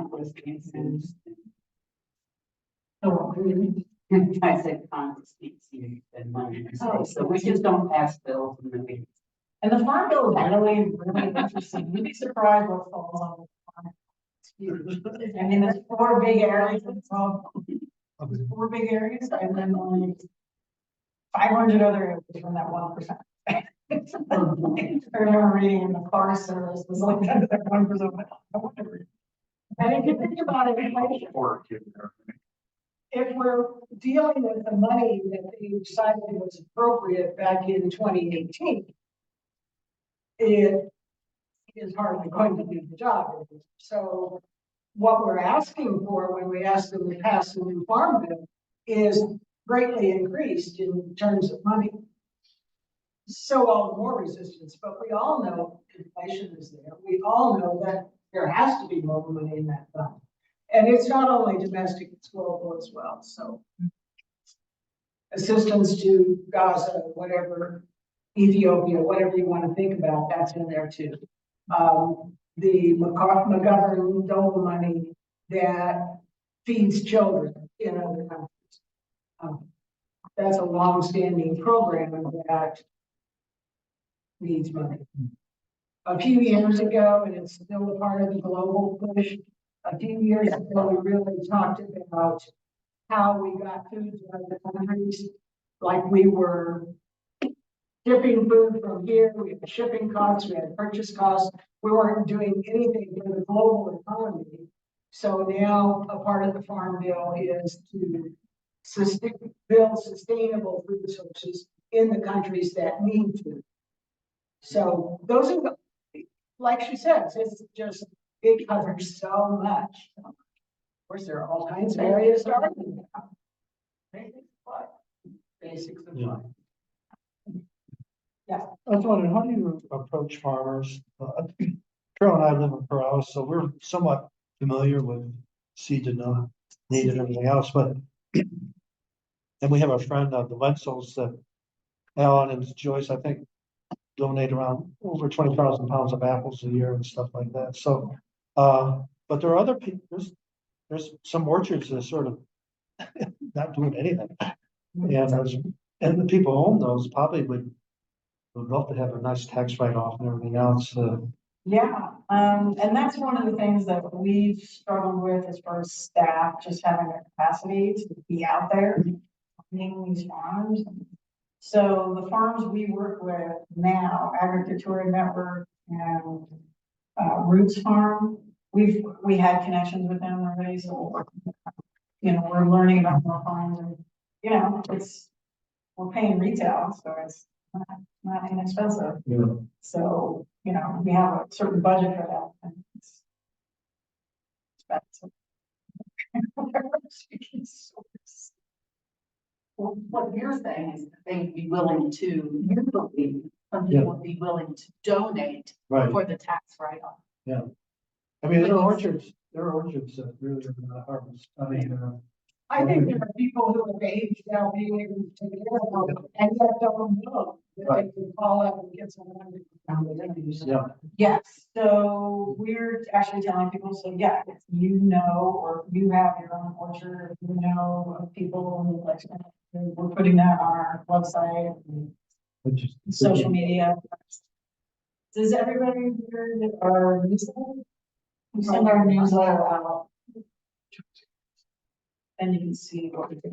Speaker 5: Congress needs you and money. So we just don't pass bills and then we.
Speaker 1: And the farm bill is really, really interesting. You'd be surprised what falls on the farm. It's huge. I mean, there's 4 big areas. It's all 4 big areas, and then only 500 other areas from that 1%. I remember reading in the car service was like that 1%.
Speaker 6: And if you think about it, if we're dealing with the money that they decided was appropriate back in 2018, it is hardly going to do the job. So what we're asking for when we ask them to pass the new farm bill is greatly increased in terms of money. So all the more resistance, but we all know inflation is there. We all know that there has to be more money in that fund. And it's not only domestic, it's global as well. So assistance to Gaza, whatever, Ethiopia, whatever you want to think about, that's in there too. The McGovern dole money that feeds children in other countries. That's a long-standing program that needs money. A few years ago, and it's still a part of the global push, a few years ago, we really talked about how we got food to other countries, like we were shipping food from here, we had shipping costs, we had purchase costs, we weren't doing anything for the global economy. So now a part of the farm bill is to build sustainable food sources in the countries that need to. So those are, like she says, it's just, it covers so much. course, there are all kinds of areas starting. Basics of
Speaker 2: Yeah.
Speaker 6: life.
Speaker 2: I was wondering, how do you approach farmers? Carol and I live in Corral, so we're somewhat familiar with seed to know need and everything else, but and we have a friend of the Wenzels that Alan and Joyce, I think, donate around over 20,000 pounds of apples a year and stuff like that. So, but there are other people, there's some orchards that are sort of not doing anything. And the people who own those probably would love to have a nice tax write-off and everything else.
Speaker 1: Yeah, and that's one of the things that we've struggled with as far as staff, just having the capacity to be out there, finding these farms. So the farms we work with now, Agricultura Network and Roots Farm, we had connections with them already, so we're learning about more farms and, we're paying retail, so it's not inexpensive.
Speaker 2: Yeah.
Speaker 1: So, we have a certain budget for that. And it's expensive.
Speaker 7: Well, what you're saying is that they'd be willing to, you believe, some people would be willing to donate
Speaker 2: Right.
Speaker 7: for the tax write-off.
Speaker 2: I mean, there are orchards that really are not harvest. I mean,
Speaker 6: I think there are people who have aged now being able to take care of them and yet don't know that they can call up and get some money.
Speaker 2: yeah,
Speaker 1: Yes, so we're actually telling people, so yeah, if or if you have your own orchard, if of people in the election, we're putting that on our website and social media. Does everybody hear that our newsletter? We send our newsletter out. And you can see what we do.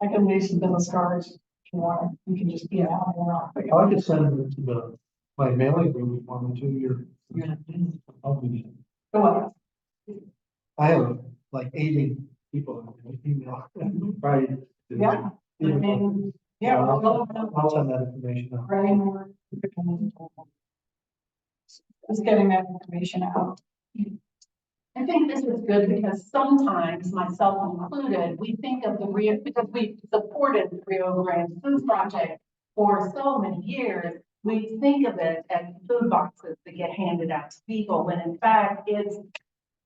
Speaker 1: I can leave some business cards if you want. You can just be out there.
Speaker 2: I could send it to my mailing group if one or 2 years.
Speaker 1: Go on.
Speaker 2: I have like 80 people in my email. Right.
Speaker 1: Yeah. I mean, yeah,
Speaker 2: I'll send that information out.
Speaker 1: writing more. Just getting that information out.
Speaker 7: I think this is good because sometimes, myself included, we think of the Rio, because we supported the Rio Grande Food Project for so many years, we think of it as food boxes that get handed out to people, when in fact, it's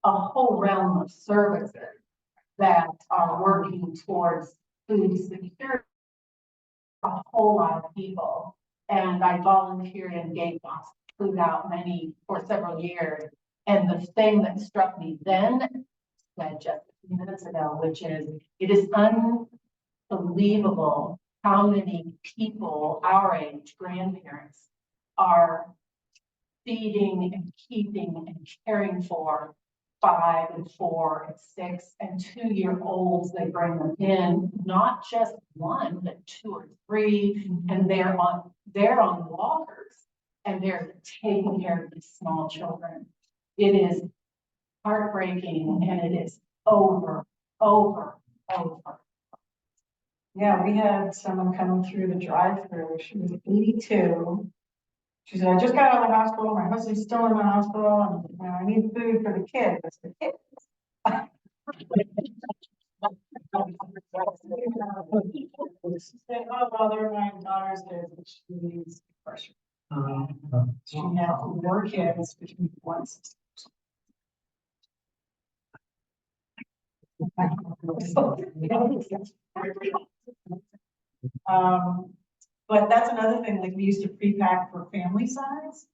Speaker 7: a whole realm of services that are working towards food security. A whole lot of people, and I volunteered and gave food out for several years. And the thing that struck me then, said just a few minutes ago, which is, it is unbelievable how many people our age, grandparents, are feeding and keeping and caring for 5 and 4 and 6 and 2-year-olds. They bring them in, not just 1, but 2 or 3, and they're on walkers, and they're taking care of these small children. It is heartbreaking, and it is over.
Speaker 1: Yeah, we had someone coming through the drive-through. She was 82. She said, I just got out of the hospital. My husband's still in the hospital, and I need food for the kids. It's the kids. She said, oh, well, they're my daughter's kids, and she needs pressure. She has 4 kids between 4 and 6. But that's another thing, like we used to pre-pack for family size.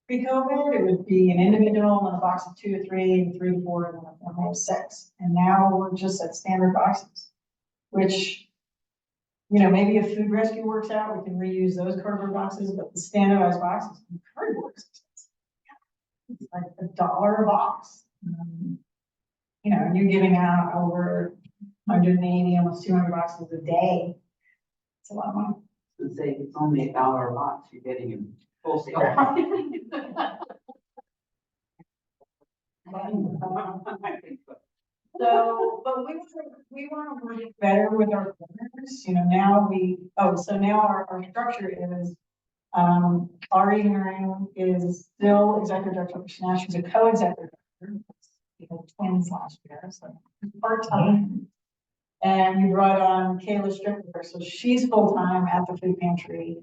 Speaker 1: Pre-COVID, it would be an individual in a box of 2 to 3 and 3 to 4 and a family of 6. And now we're just at standard boxes, which, maybe if food rescue works out, we can reuse those cardboard boxes, but the standardized boxes, cardboard is expensive. It's like $1 a box. And you're giving out over 180, almost 200 boxes a day. It's a lot of money.
Speaker 5: To say it's only $1 a box, you're getting a full scale.
Speaker 1: So, but we want to work better with our partners, now our structure is, Ari Herring is still executive director of Snatch, she's a co-executive director. we had twins last year, so part-time. And we brought on Kayla Strickler, so she's full-time at the food pantry.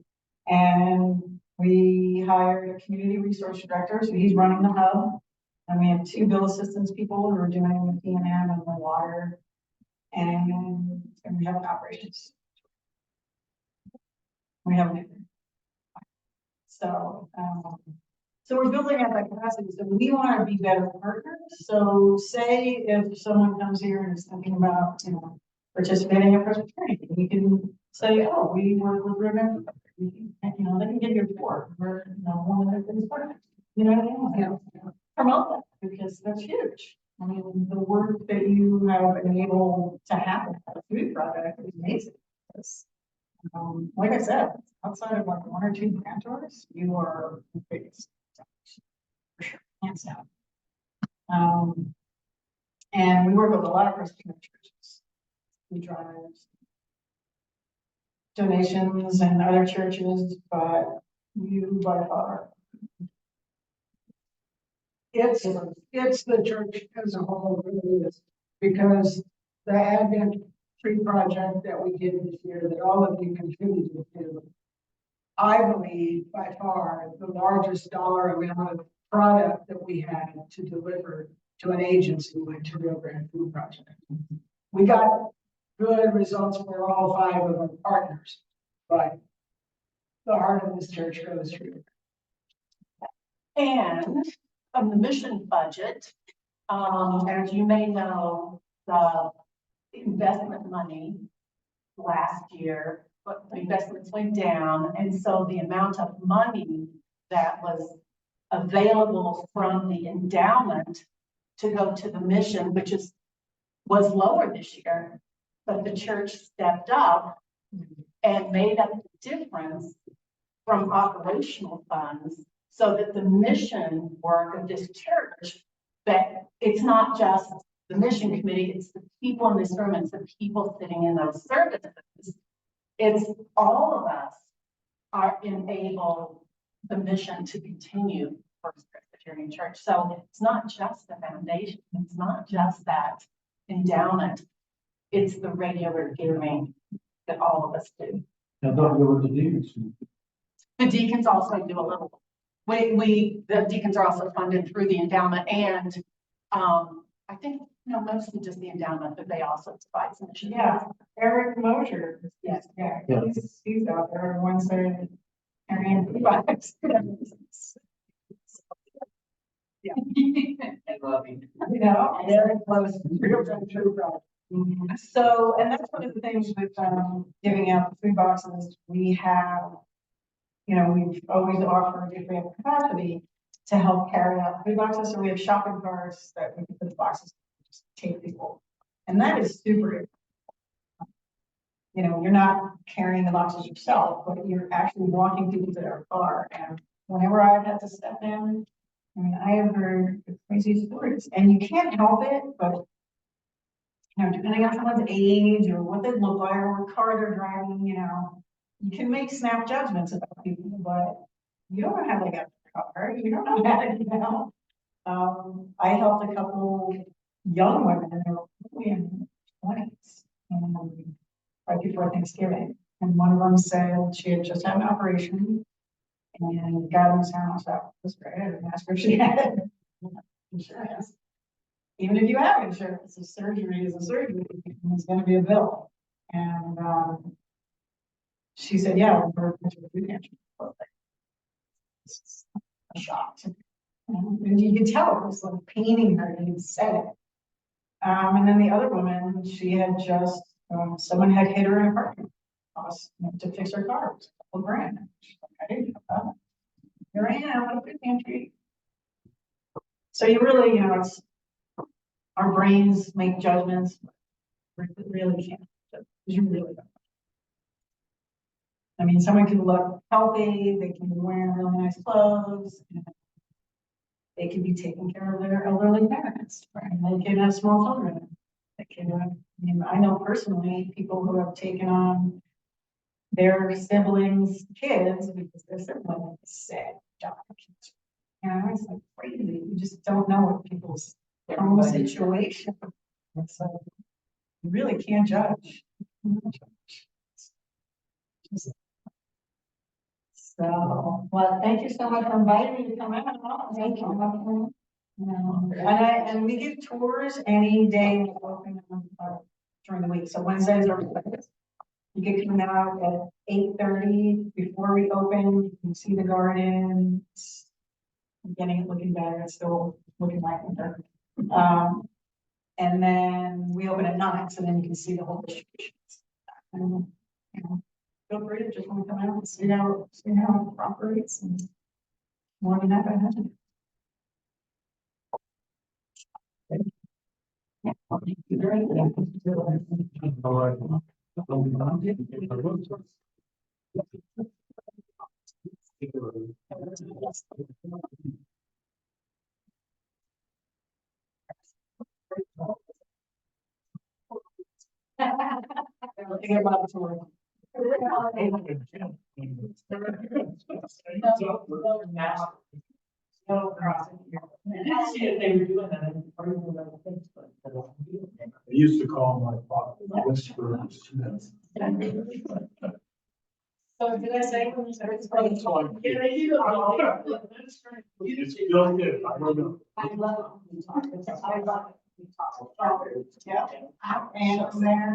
Speaker 1: And we hired a community resource director, so he's running the hub. And we have 2 bill assistance people who are doing the P&M and the water. And we have operations. We have an so, so we're building out that capacity. So we want to be better partners. So say if someone comes here and is thinking about, participating in Presbyterian, we can say, oh, we work with Rio Grande. We can, they can give you a report. We're, one of their things partners. You know what I mean? Promote that because that's huge. I mean, the work that you have been able to happen at a food project is amazing. It's, like I said, outside of like 1 or 2 grantors, you are the biggest. For sure, hands down. And we work with a lot of Presbyterian churches. We drive donations and other churches, but you by far.
Speaker 6: It's the church as a whole, really is, because the Advent Tree Project that we did this year, that all of you contributed to, I believe by far the largest dollar amount of product that we had to deliver to an agency like to Rio Grande Food Project. We got good results for all 5 of our partners, but the heart of this church goes through.
Speaker 7: And from the mission budget, as you may know, the investment money last year, but the investments went down. And so the amount of money that was available from the endowment to go to the mission, which was lower this year, but the church stepped up and made up the difference from operational funds so that the mission work of this church, that it's not just the mission committee, it's the people in this room, it's the people sitting in those services. It's all of us are enable the mission to continue First Presbyterian Church. So it's not just the foundation, it's not just that endowment, it's the regular giving that all of us do.
Speaker 2: Now, don't go with the deacons.
Speaker 7: The deacons also do a little. The deacons are also funded through the endowment, and I think mostly just the endowment, but they also provide some.
Speaker 1: Yeah, Eric Mosher.
Speaker 7: Yes.
Speaker 1: Yeah,
Speaker 2: Yeah.
Speaker 1: he's out there once they're carrying.
Speaker 5: I love it.
Speaker 1: Eric loves Rio Grande Food Project. So, and that's one of the things with giving out the food boxes. We have, we've always offered, if we have capacity, to help carry out food boxes. So we have shopping carts that we can put the boxes, just take people. And that is super. You're not carrying the boxes yourself, but you're actually walking people to their car. And whenever I've had to step in, I have heard crazy stories, and you can't help it, but depending on someone's age or what they look like or what car they're driving, you can make snap judgments about people, but you don't know how they got the car. You don't know how, I helped a couple young women, and they were probably in their 20s, right before Thanksgiving. And one of them said she had just had an operation and got insurance. That was great. I didn't ask her if she had insurance. Even if you have insurance, a surgery is a surgery. It's going to be a bill. And she said, yeah, we're going to the food pantry. It's a shock. And you could tell it was like paining her and said it. And then the other woman, she had just, someone had hit her in a parking lot to fix her car. It was a couple grand. She's like, I didn't know that. Here I am at a food pantry. So you really, it's, our brains make judgments. We really can't. You really don't. I mean, someone can look healthy, they can be wearing really nice clothes, and they can be taking care of their elderly parents, right? They can have small children. They can, I know personally people who have taken on their siblings' kids because their sibling is sick, died. It's like crazy. You just don't know what people's own
Speaker 5: everybody.
Speaker 1: situation. So you really can't judge. So, well, thank you so much for inviting me to come out. Thank you. And we give tours any day we're open during the week. So Wednesdays are. You can come out at 8:30 before we open. You can see the garden. It's getting it looking better. It's still looking like winter. And then we open at 9, so then you can see the whole distribution. And, you know, feel free to just want to come out and see how it operates and more than that, I have. Yeah, thank you very much.
Speaker 2: All right.
Speaker 1: Think about it tomorrow. No crossing here. I see if they were doing that.
Speaker 3: I used to call my father, whisperers.
Speaker 1: So did I say?
Speaker 3: It's built in, I don't know.
Speaker 1: I love it. I love it. Yeah. And from there.